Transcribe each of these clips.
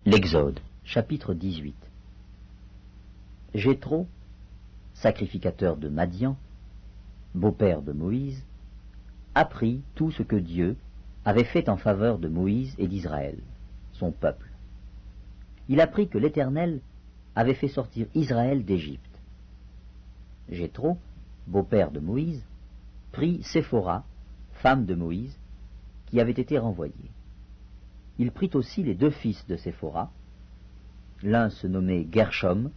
L'Exode, chapitre 18. Jéthro, sacrificateur de Madian, beau-père de Moïse, apprit tout ce que Dieu avait fait en faveur de Moïse et d'Israël, son peuple. Il apprit que l'Éternel avait fait sortir Israël d'Égypte. Jéthro, beau-père de Moïse, prit Séphora, femme de Moïse, qui avait été renvoyée. Il prit aussi les deux fils de Séphora. L'un se nommait Gershom,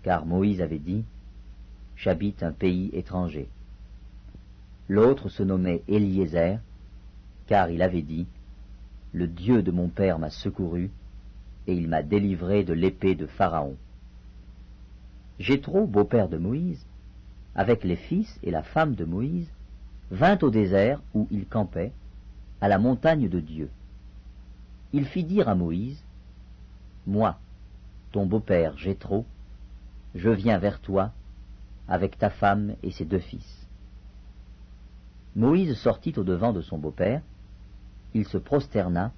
car Moïse avait dit « J'habite un pays étranger ». L'autre se nommait Eliezer, car il avait dit « Le Dieu de mon père m'a secouru, et il m'a délivré de l'épée de Pharaon ». Jéthro, beau-père de Moïse, avec les fils et la femme de Moïse, vint au désert où il campait, à la montagne de Dieu. Il fit dire à Moïse, « Moi, ton beau-père Jéthro, je viens vers toi avec ta femme et ses deux fils. » Moïse sortit au-devant de son beau-père, il se prosterna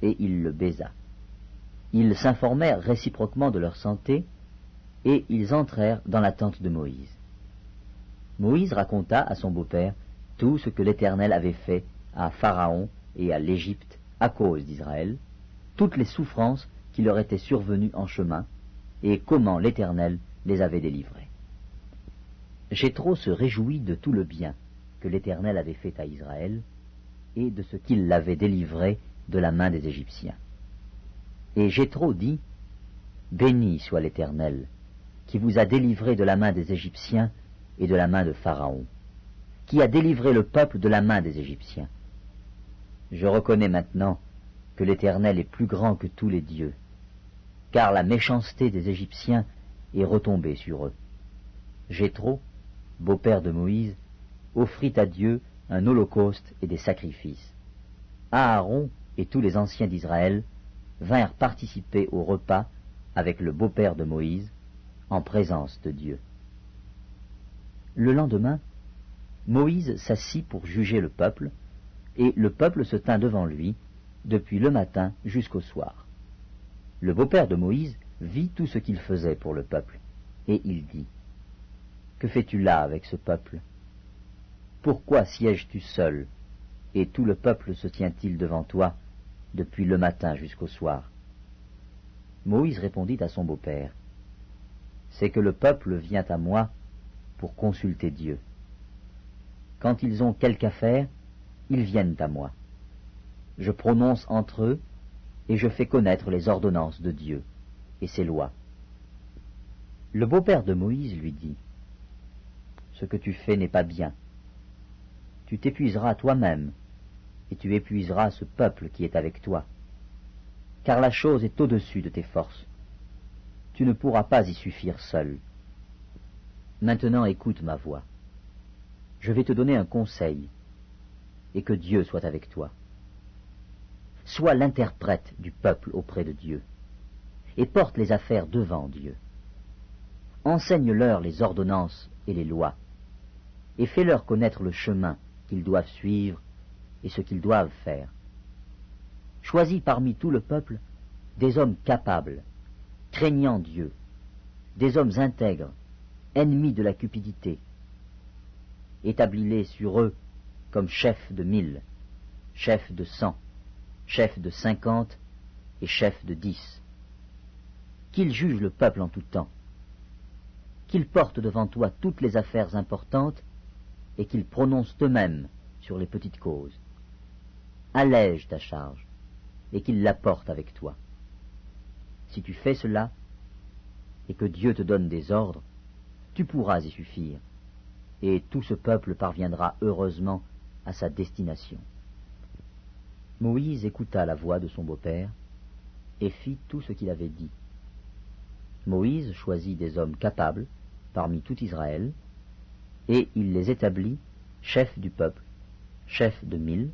et il le baisa. Ils s'informèrent réciproquement de leur santé et ils entrèrent dans la tente de Moïse. Moïse raconta à son beau-père tout ce que l'Éternel avait fait à Pharaon et à l'Égypte à cause d'Israël, toutes les souffrances qui leur étaient survenues en chemin, et comment l'Éternel les avait délivrés. Jéthro se réjouit de tout le bien que l'Éternel avait fait à Israël, et de ce qu'il l'avait délivré de la main des Égyptiens. Et Jéthro dit, « Béni soit l'Éternel, qui vous a délivré de la main des Égyptiens et de la main de Pharaon, qui a délivré le peuple de la main des Égyptiens. Je reconnais maintenant que l'Éternel est plus grand que tous les dieux, car la méchanceté des Égyptiens est retombée sur eux. » Jéthro, beau-père de Moïse, offrit à Dieu un holocauste et des sacrifices. Aaron et tous les anciens d'Israël vinrent participer au repas avec le beau-père de Moïse, en présence de Dieu. Le lendemain, Moïse s'assit pour juger le peuple, et le peuple se tint devant lui, depuis le matin jusqu'au soir. Le beau-père de Moïse vit tout ce qu'il faisait pour le peuple, et il dit, « Que fais-tu là avec ce peuple? Pourquoi sièges-tu seul, et tout le peuple se tient-il devant toi, depuis le matin jusqu'au soir ?» Moïse répondit à son beau-père, « C'est que le peuple vient à moi pour consulter Dieu. Quand ils ont quelque affaire, ils viennent à moi. Je prononce entre eux, et je fais connaître les ordonnances de Dieu et ses lois. » Le beau-père de Moïse lui dit, « Ce que tu fais n'est pas bien. Tu t'épuiseras toi-même, et tu épuiseras ce peuple qui est avec toi, car la chose est au-dessus de tes forces. Tu ne pourras pas y suffire seul. Maintenant écoute ma voix. Je vais te donner un conseil, et que Dieu soit avec toi. Sois l'interprète du peuple auprès de Dieu, et porte les affaires devant Dieu. Enseigne-leur les ordonnances et les lois, et fais-leur connaître le chemin qu'ils doivent suivre et ce qu'ils doivent faire. Choisis parmi tout le peuple des hommes capables, craignant Dieu, des hommes intègres, ennemis de la cupidité. Établis-les sur eux comme chefs de 1000, chefs de 100, chefs de 50 et chefs de 10. Qu'ils jugent le peuple en tout temps, qu'ils portent devant toi toutes les affaires importantes et qu'ils prononcent eux-mêmes sur les petites causes. Allège ta charge et qu'ils la portent avec toi. Si tu fais cela et que Dieu te donne des ordres, tu pourras y suffire, et tout ce peuple parviendra heureusement à sa destination. » Moïse écouta la voix de son beau-père et fit tout ce qu'il avait dit. Moïse choisit des hommes capables parmi tout Israël, et il les établit chefs du peuple, chefs de 1000,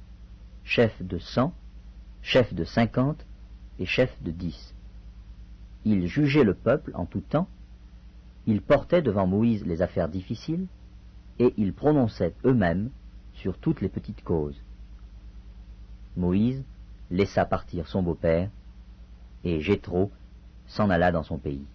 chefs de 100, chefs de 50 et chefs de 10. Ils jugeaient le peuple en tout temps, ils portaient devant Moïse les affaires difficiles, et ils prononçaient eux-mêmes sur toutes les petites causes. Moïse laissa partir son beau-père, et Jéthro s'en alla dans son pays.